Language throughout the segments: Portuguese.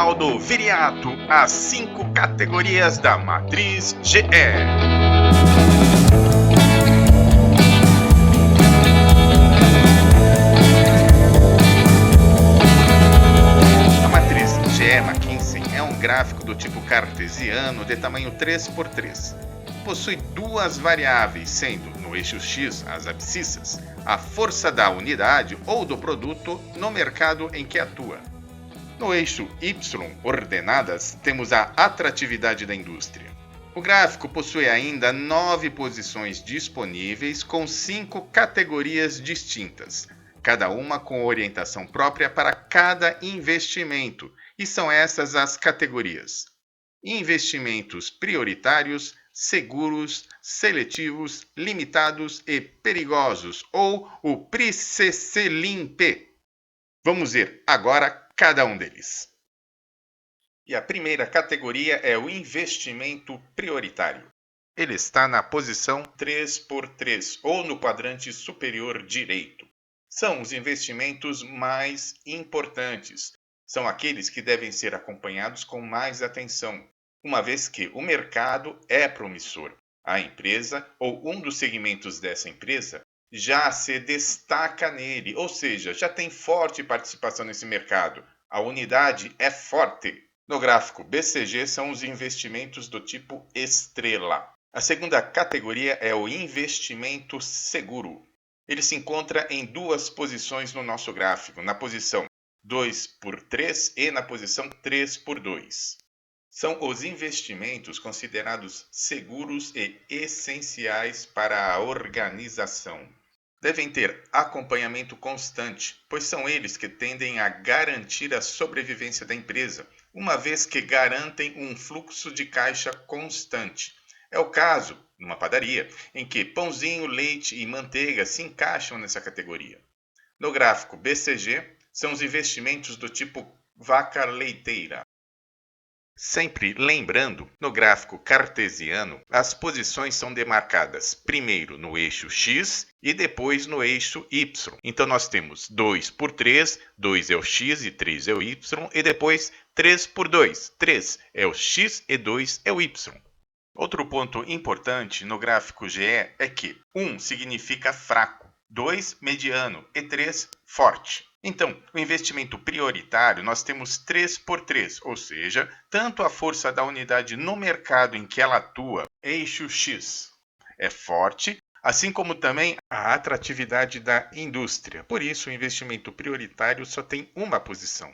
Ronaldo Viriato, as 5 categorias da Matriz GE. A Matriz GE McKinsey é um gráfico do tipo cartesiano de tamanho 3x3. Possui 2 variáveis, sendo no eixo X as abscissas, a força da unidade ou do produto no mercado em que atua. No eixo Y, ordenadas, temos a atratividade da indústria. O gráfico possui ainda 9 posições disponíveis com 5 categorias distintas, cada uma com orientação própria para cada investimento, e são essas as categorias: investimentos prioritários, seguros, seletivos, limitados e perigosos, ou o PRICC-LIMP. Vamos ver agora cada um deles. E a primeira categoria é o investimento prioritário. Ele está na posição 3x3, ou no quadrante superior direito. São os investimentos mais importantes. São aqueles que devem ser acompanhados com mais atenção, uma vez que o mercado é promissor. A empresa ou um dos segmentos dessa empresa já se destaca nele, ou seja, já tem forte participação nesse mercado. A unidade é forte. No gráfico BCG são os investimentos do tipo estrela. A segunda categoria é o investimento seguro. Ele se encontra em 2 posições no nosso gráfico, na posição 2x3 e na posição 3x2. São os investimentos considerados seguros e essenciais para a organização. Devem ter acompanhamento constante, pois são eles que tendem a garantir a sobrevivência da empresa, uma vez que garantem um fluxo de caixa constante. É o caso, numa padaria, em que pãozinho, leite e manteiga se encaixam nessa categoria. No gráfico BCG, são os investimentos do tipo vaca leiteira. Sempre lembrando, no gráfico cartesiano, as posições são demarcadas primeiro no eixo X e depois no eixo Y. Então nós temos 2x3, 2 é o X e 3 é o Y, e depois 3x2, 3 é o X e 2 é o Y. Outro ponto importante no gráfico GE é que 1 significa fraco, 2 mediano e 3 forte. Então, o investimento prioritário nós temos 3x3, ou seja, tanto a força da unidade no mercado em que ela atua, eixo X, é forte, assim como também a atratividade da indústria. Por isso, o investimento prioritário só tem uma posição.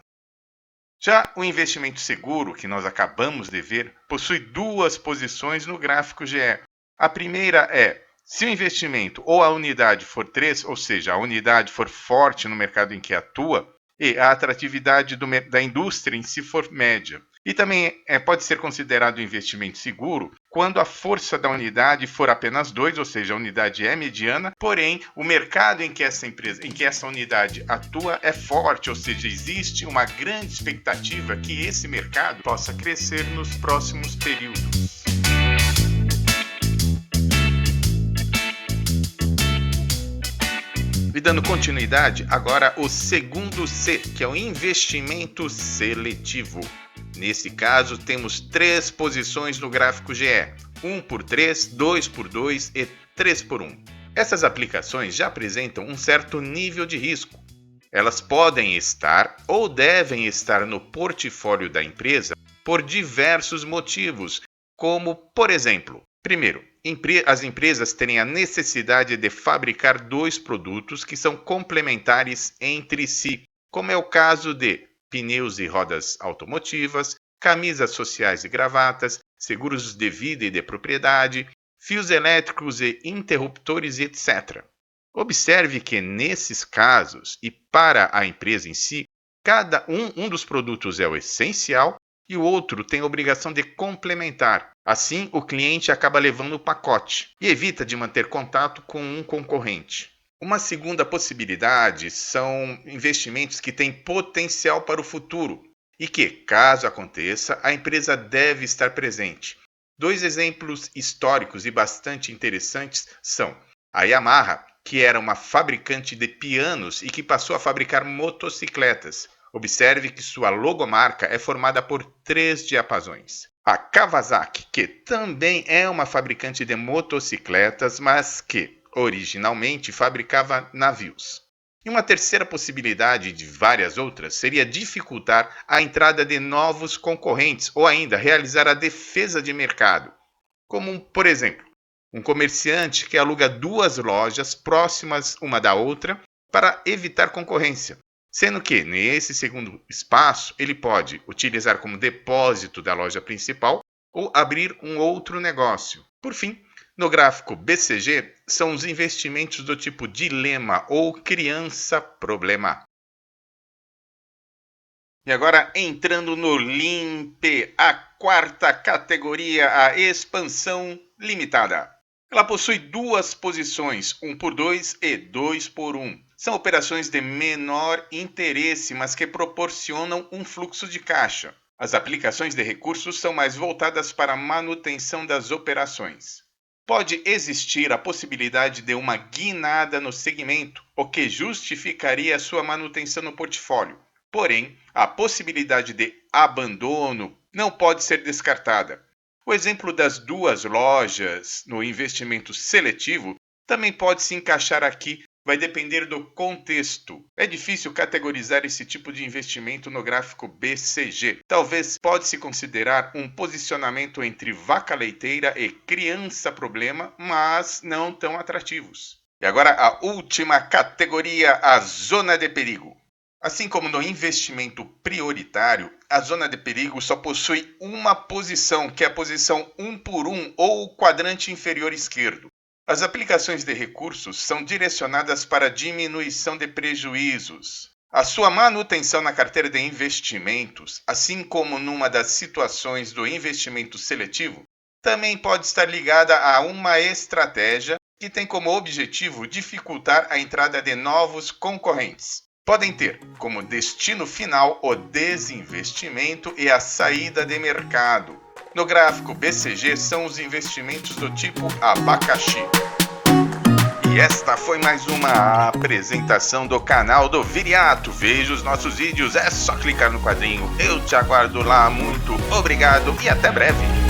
Já o investimento seguro, que nós acabamos de ver, possui 2 posições no gráfico GE. A primeira é: se o investimento ou a unidade for 3, ou seja, a unidade for forte no mercado em que atua, e a atratividade da indústria em si for média. E também pode ser considerado investimento seguro quando a força da unidade for apenas 2, ou seja, a unidade é mediana, porém o mercado em que essa unidade atua é forte, ou seja, existe uma grande expectativa que esse mercado possa crescer nos próximos períodos. E dando continuidade, agora o segundo C, que é o investimento seletivo. Nesse caso, temos 3 posições no gráfico GE, 1x3, 2x2 e 3x1. Essas aplicações já apresentam um certo nível de risco. Elas podem estar ou devem estar no portfólio da empresa por diversos motivos, como, por exemplo, primeiro, as empresas terem a necessidade de fabricar 2 produtos que são complementares entre si, como é o caso de pneus e rodas automotivas, camisas sociais e gravatas, seguros de vida e de propriedade, fios elétricos e interruptores, etc. Observe que nesses casos, e para a empresa em si, cada um dos produtos é o essencial e o outro tem a obrigação de complementar. Assim, o cliente acaba levando o pacote e evita de manter contato com um concorrente. Uma segunda possibilidade são investimentos que têm potencial para o futuro e que, caso aconteça, a empresa deve estar presente. 2 exemplos históricos e bastante interessantes são a Yamaha, que era uma fabricante de pianos e que passou a fabricar motocicletas, Observe que sua logomarca é formada por 3 diapasões. A Kawasaki, que também é uma fabricante de motocicletas, mas que originalmente fabricava navios. E uma terceira possibilidade de várias outras seria dificultar a entrada de novos concorrentes ou ainda realizar a defesa de mercado, como, por exemplo, um comerciante que aluga 2 lojas próximas uma da outra para evitar concorrência, sendo que, nesse segundo espaço, ele pode utilizar como depósito da loja principal ou abrir um outro negócio. Por fim, no gráfico BCG, são os investimentos do tipo dilema ou criança-problema. E agora, entrando no LIMP, a quarta categoria, a expansão limitada. Ela possui 2 posições, 1x2 e 2x1. São operações de menor interesse, mas que proporcionam um fluxo de caixa. As aplicações de recursos são mais voltadas para a manutenção das operações. Pode existir a possibilidade de uma guinada no segmento, o que justificaria a sua manutenção no portfólio. Porém, a possibilidade de abandono não pode ser descartada. O exemplo das 2 lojas no investimento seletivo também pode se encaixar aqui, vai depender do contexto. É difícil categorizar esse tipo de investimento no gráfico BCG. Talvez pode-se considerar um posicionamento entre vaca leiteira e criança-problema, mas não tão atrativos. E agora a última categoria, a zona de perigo. Assim como no investimento prioritário, a zona de perigo só possui uma posição, que é a posição 1x1 ou o quadrante inferior esquerdo. As aplicações de recursos são direcionadas para a diminuição de prejuízos. A sua manutenção na carteira de investimentos, assim como numa das situações do investimento seletivo, também pode estar ligada a uma estratégia que tem como objetivo dificultar a entrada de novos concorrentes. Podem ter como destino final o desinvestimento e a saída de mercado. No gráfico BCG são os investimentos do tipo abacaxi. E esta foi mais uma apresentação do canal do Viriato. Veja os nossos vídeos, é só clicar no quadrinho. Eu te aguardo lá, muito obrigado e até breve.